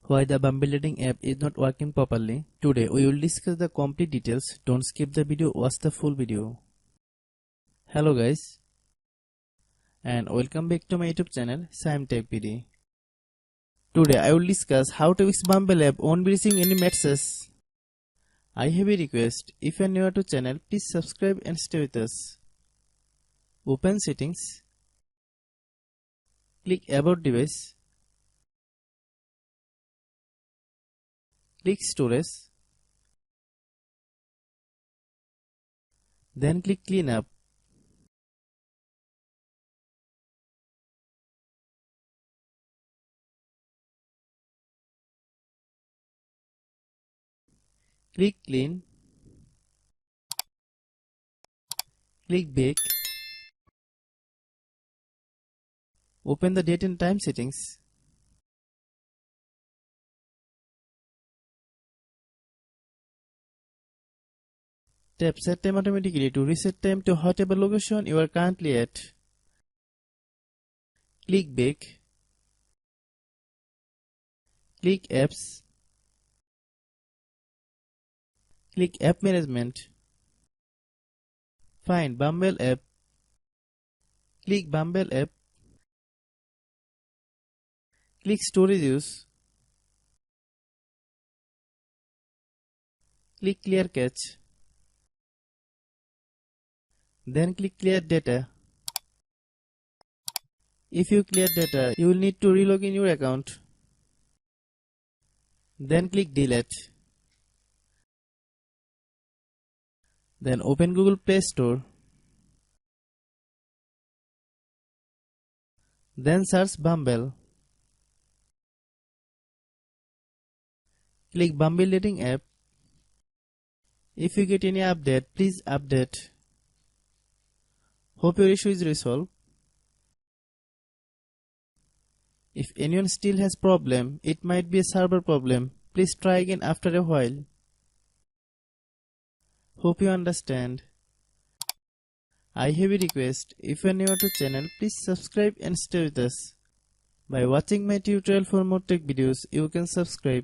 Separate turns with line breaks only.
Why the Bumble dating app is not working properly. Today we will discuss the complete details. Don't skip the video, watch the full video. Hello guys, and welcome back to my YouTube channel Shaem Tech PD. Today I will discuss how to fix Bumble app won't be receiving any messages. I have a request. If you are new to channel, please subscribe and stay with us. Open settings. Click about device. Click storage. Then click clean up. Click clean. Click back. Open the date and time settings. Tap set time automatically to reset time to whatever location you are currently at. Click back. Click apps. Click app management. Find Bumble app. Click Bumble app. Click storage use. Click clear cache. Then click clear data. If you clear data, you will need to relog in your account. Then click delete. Then open Google Play Store. Then search Bumble. Click Bumble dating app. If you get any update, please update. Hope your issue is resolved. If anyone still has problem, it might be a server problem. Please try again after a while. Hope you understand. I have a request. If you are new to channel, please subscribe and stay with us. By watching my tutorial for more tech videos, you can subscribe.